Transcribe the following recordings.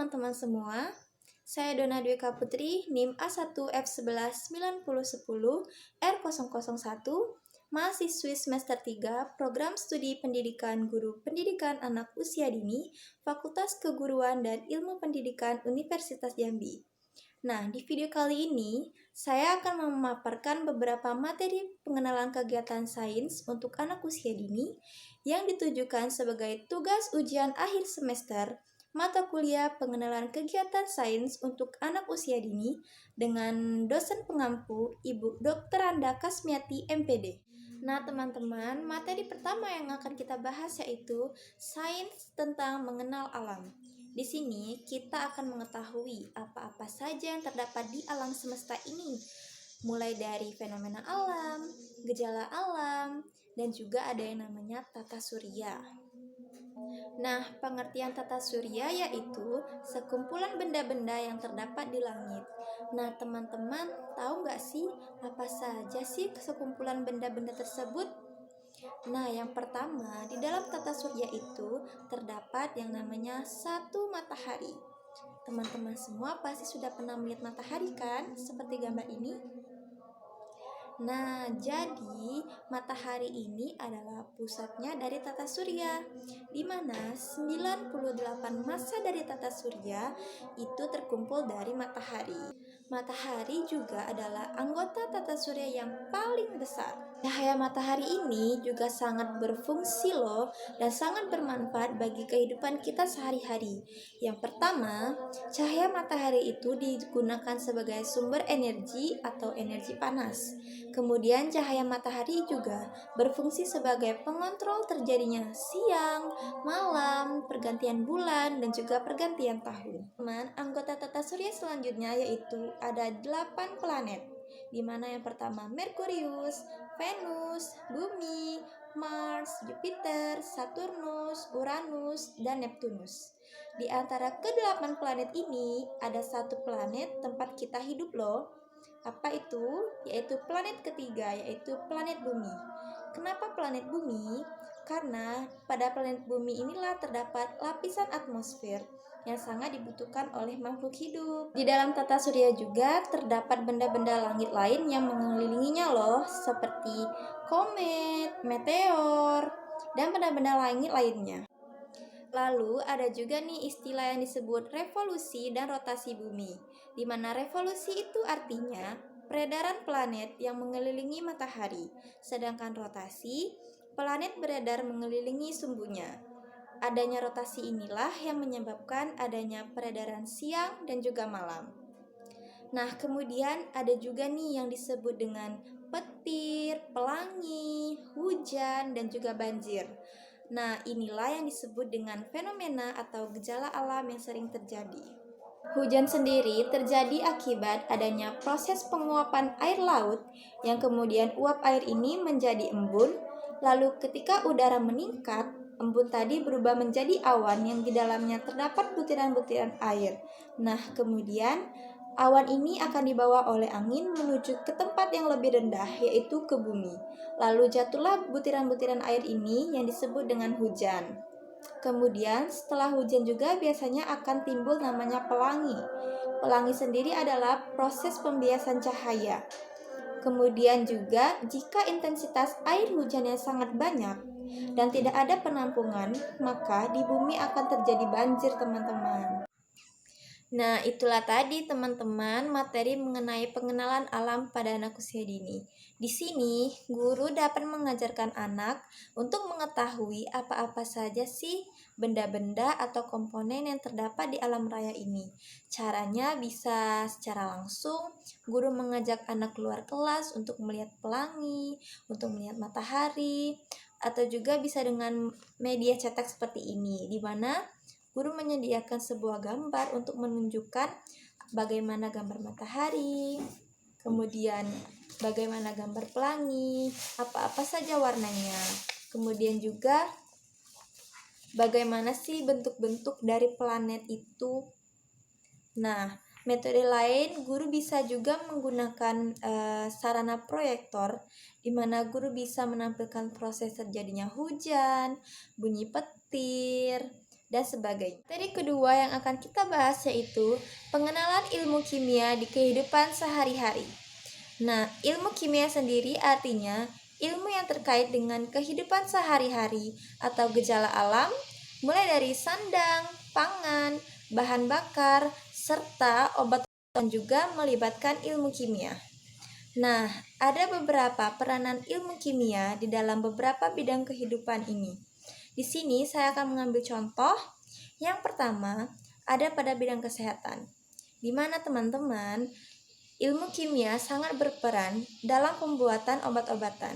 teman-teman semua, saya Dona Dwika Putri, NIM A1F119010R001, mahasiswi semester 3, Program Studi Pendidikan Guru Pendidikan Anak Usia Dini, Fakultas Keguruan dan Ilmu Pendidikan Universitas Jambi. Nah, di video kali ini, saya akan memaparkan beberapa materi pengenalan kegiatan sains untuk anak usia dini yang ditujukan sebagai tugas ujian akhir semester mata kuliah pengenalan kegiatan sains untuk anak usia dini dengan dosen pengampu Ibu Dr. Anda Kasmiati, MPD. Nah, teman-teman, materi pertama yang akan kita bahas yaitu sains tentang mengenal alam. Di sini kita akan mengetahui apa-apa saja yang terdapat di alam semesta ini, mulai dari fenomena alam, gejala alam, dan juga ada yang namanya tata surya. Nah, pengertian tata surya yaitu sekumpulan benda-benda yang terdapat di langit. Nah, teman-teman tahu nggak sih apa saja sih sekumpulan benda-benda tersebut? Nah, yang pertama, di dalam tata surya itu terdapat yang namanya satu matahari. Teman-teman semua pasti sudah pernah melihat matahari kan? Seperti gambar ini. Nah, jadi matahari ini adalah pusatnya dari tata surya, di mana 98 massa dari tata surya itu terkumpul dari matahari. Matahari juga adalah anggota tata surya yang paling besar. Cahaya matahari ini juga sangat berfungsi loh dan sangat bermanfaat bagi kehidupan kita sehari-hari. Yang pertama, cahaya matahari itu digunakan sebagai sumber energi atau energi panas. Kemudian cahaya matahari juga berfungsi sebagai pengontrol terjadinya siang, malam, pergantian bulan, dan juga pergantian tahun. Anggota tata surya selanjutnya yaitu ada 8 planet, di mana yang pertama Merkurius, Venus, Bumi, Mars, Jupiter, Saturnus, Uranus, dan Neptunus. Di antara ke-8 planet ini ada satu planet tempat kita hidup loh. Apa itu? Yaitu planet ketiga, yaitu planet Bumi. Kenapa planet Bumi? Karena pada planet Bumi inilah terdapat lapisan atmosfer yang sangat dibutuhkan oleh makhluk hidup. Di dalam tata surya juga terdapat benda-benda langit lain yang mengelilinginya loh, seperti komet, meteor, dan benda-benda langit lainnya. Lalu ada juga nih istilah yang disebut revolusi dan rotasi bumi, di mana revolusi itu artinya peredaran planet yang mengelilingi matahari, sedangkan rotasi, planet beredar mengelilingi sumbunya. Adanya rotasi inilah yang menyebabkan adanya peredaran siang dan juga malam. Nah, kemudian ada juga nih yang disebut dengan petir, pelangi, hujan, dan juga banjir. Nah, inilah yang disebut dengan fenomena atau gejala alam yang sering terjadi. Hujan sendiri terjadi akibat adanya proses penguapan air laut yang kemudian uap air ini menjadi embun, lalu ketika udara meningkat, embun tadi berubah menjadi awan yang di dalamnya terdapat butiran-butiran air. Nah, kemudian awan ini akan dibawa oleh angin menuju ke tempat yang lebih rendah, yaitu ke bumi. Lalu jatuhlah butiran-butiran air ini yang disebut dengan hujan. Kemudian setelah hujan juga biasanya akan timbul namanya pelangi. Pelangi sendiri adalah proses pembiasan cahaya. Kemudian juga jika intensitas air hujannya sangat banyak dan tidak ada penampungan, maka di bumi akan terjadi banjir, teman-teman. Nah, itulah tadi teman-teman materi mengenai pengenalan alam pada anak usia dini. Di sini, guru dapat mengajarkan anak untuk mengetahui apa-apa saja sih benda-benda atau komponen yang terdapat di alam raya ini. Caranya bisa secara langsung, guru mengajak anak keluar kelas untuk melihat pelangi, untuk melihat matahari, atau juga bisa dengan media cetak seperti ini, di mana guru menyediakan sebuah gambar untuk menunjukkan bagaimana gambar matahari, kemudian bagaimana gambar pelangi, apa-apa saja warnanya. Kemudian juga bagaimana sih bentuk-bentuk dari planet itu. Nah, metode lain guru bisa juga menggunakan sarana proyektor, di mana guru bisa menampilkan proses terjadinya hujan, bunyi petir, dan sebagainya. Materi kedua yang akan kita bahas yaitu pengenalan ilmu kimia di kehidupan sehari-hari. Nah, ilmu kimia sendiri artinya ilmu yang terkait dengan kehidupan sehari-hari atau gejala alam, mulai dari sandang, pangan, bahan bakar, serta obat dan juga melibatkan ilmu kimia. Nah, ada beberapa peranan ilmu kimia di dalam beberapa bidang kehidupan ini. Di sini saya akan mengambil contoh. Yang pertama, ada pada bidang kesehatan, di mana teman-teman, ilmu kimia sangat berperan dalam pembuatan obat-obatan,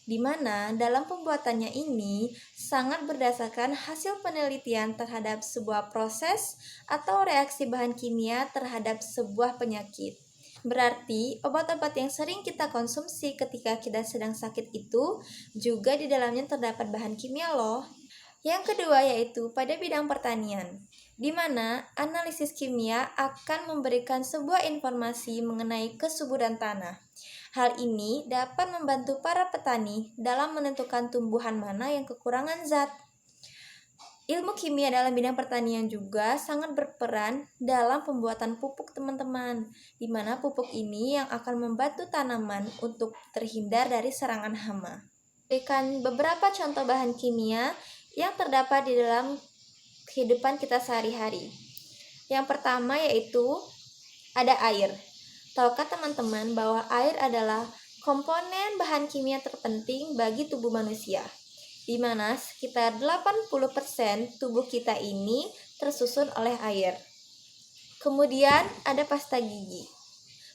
di mana dalam pembuatannya ini sangat berdasarkan hasil penelitian terhadap sebuah proses atau reaksi bahan kimia terhadap sebuah penyakit. Berarti, obat-obat yang sering kita konsumsi ketika kita sedang sakit itu juga di dalamnya terdapat bahan kimia loh. Yang kedua yaitu pada bidang pertanian, di mana analisis kimia akan memberikan sebuah informasi mengenai kesuburan tanah. Hal ini dapat membantu para petani dalam menentukan tumbuhan mana yang kekurangan zat. Ilmu kimia dalam bidang pertanian juga sangat berperan dalam pembuatan pupuk teman-teman, di mana pupuk ini yang akan membantu tanaman untuk terhindar dari serangan hama. Berikan beberapa contoh bahan kimia yang terdapat di dalam kehidupan kita sehari-hari. Yang pertama yaitu ada air. Tahukah teman-teman bahwa air adalah komponen bahan kimia terpenting bagi tubuh manusia, di mana sekitar 80% tubuh kita ini tersusun oleh air. Kemudian ada pasta gigi.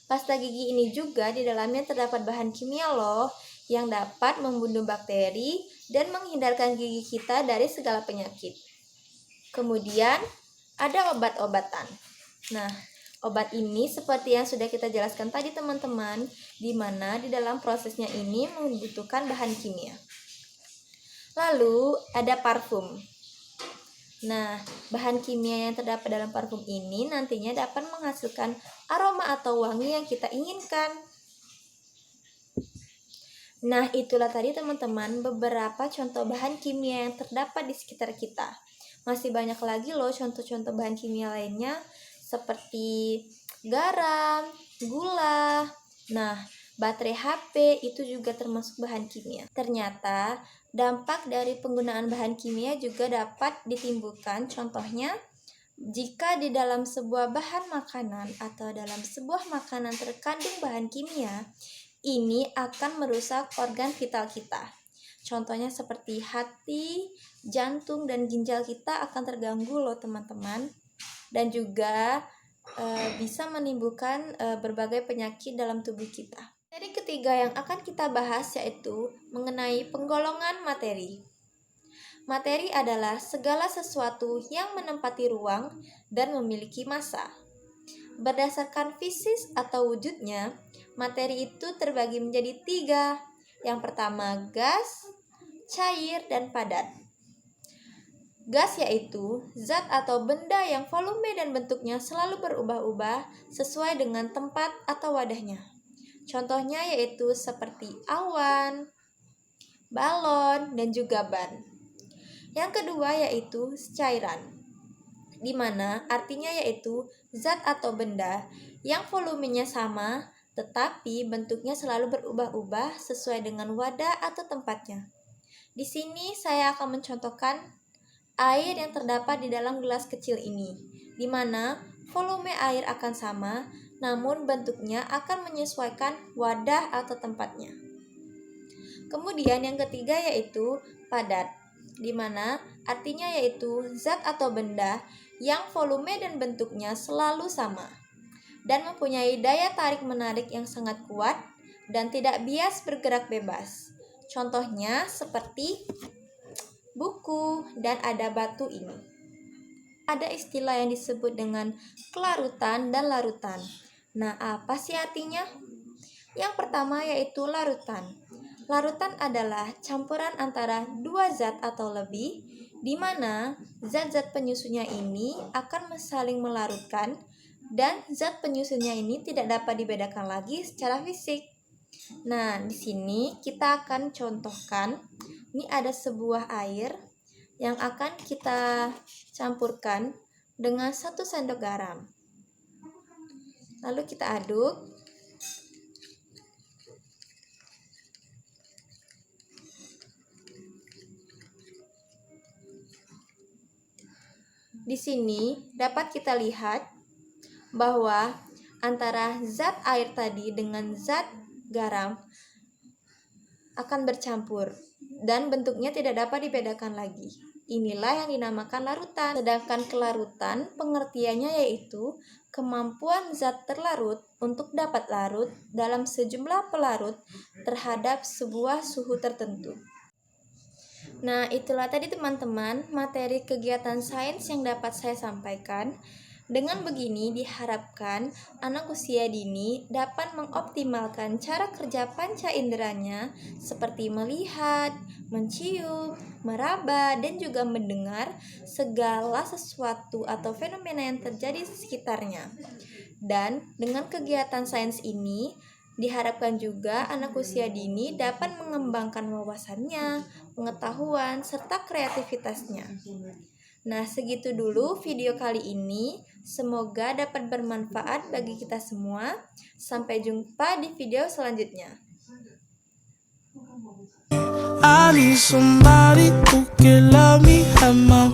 Pasta gigi ini juga di dalamnya terdapat bahan kimia loh, yang dapat membunuh bakteri dan menghindarkan gigi kita dari segala penyakit. Kemudian ada obat-obatan. Nah, obat ini seperti yang sudah kita jelaskan tadi teman-teman, di mana di dalam prosesnya ini membutuhkan bahan kimia. Lalu ada parfum. Nah, bahan kimia yang terdapat dalam parfum ini nantinya dapat menghasilkan aroma atau wangi yang kita inginkan. Nah, itulah tadi teman-teman beberapa contoh bahan kimia yang terdapat di sekitar kita. Masih banyak lagi loh contoh-contoh bahan kimia lainnya seperti garam, gula. Nah, baterai HP itu juga termasuk bahan kimia. Ternyata dampak dari penggunaan bahan kimia juga dapat ditimbulkan. Contohnya, jika di dalam sebuah bahan makanan atau dalam sebuah makanan terkandung bahan kimia, ini akan merusak organ vital kita. Contohnya seperti hati, jantung, dan ginjal kita akan terganggu loh teman-teman. Dan juga bisa menimbulkan berbagai penyakit dalam tubuh kita. Materi ketiga yang akan kita bahas yaitu mengenai penggolongan materi. Materi adalah segala sesuatu yang menempati ruang dan memiliki massa. Berdasarkan fisik atau wujudnya, materi itu terbagi menjadi 3. Yang pertama gas, cair, dan padat. Gas yaitu zat atau benda yang volume dan bentuknya selalu berubah-ubah sesuai dengan tempat atau wadahnya. Contohnya yaitu seperti awan, balon, dan juga ban. Yang kedua yaitu cairan, di mana artinya yaitu zat atau benda yang volumenya sama tetapi bentuknya selalu berubah-ubah sesuai dengan wadah atau tempatnya. Di sini saya akan mencontohkan air yang terdapat di dalam gelas kecil ini, di mana volume air akan sama, namun bentuknya akan menyesuaikan wadah atau tempatnya. Kemudian yang ketiga yaitu padat, di mana artinya yaitu zat atau benda yang volume dan bentuknya selalu sama dan mempunyai daya tarik-menarik yang sangat kuat dan tidak bias bergerak bebas. Contohnya seperti buku dan ada batu ini. Ada istilah yang disebut dengan kelarutan dan larutan. Nah, apa sih artinya? Yang pertama yaitu larutan. Larutan adalah campuran antara 2 zat atau lebih, di mana zat-zat penyusunnya ini akan saling melarutkan dan zat penyusunnya ini tidak dapat dibedakan lagi secara fisik. Nah, di sini kita akan contohkan, ini ada sebuah air yang akan kita campurkan dengan 1 sendok garam. Lalu kita aduk. Di sini dapat kita lihat bahwa antara zat air tadi dengan zat garam akan bercampur dan bentuknya tidak dapat dibedakan lagi. Inilah yang dinamakan larutan. Sedangkan kelarutan pengertiannya yaitu kemampuan zat terlarut untuk dapat larut dalam sejumlah pelarut terhadap sebuah suhu tertentu. Nah, itulah tadi teman-teman materi kegiatan sains yang dapat saya sampaikan. Dengan begini diharapkan anak usia dini dapat mengoptimalkan cara kerja panca inderanya seperti melihat, mencium, meraba, dan juga mendengar segala sesuatu atau fenomena yang terjadi di sekitarnya. Dan dengan kegiatan sains ini diharapkan juga anak usia dini dapat mengembangkan wawasannya, pengetahuan, serta kreativitasnya. Nah, segitu dulu video kali ini. Semoga dapat bermanfaat bagi kita semua. Sampai jumpa di video selanjutnya. I need somebody who can love me at my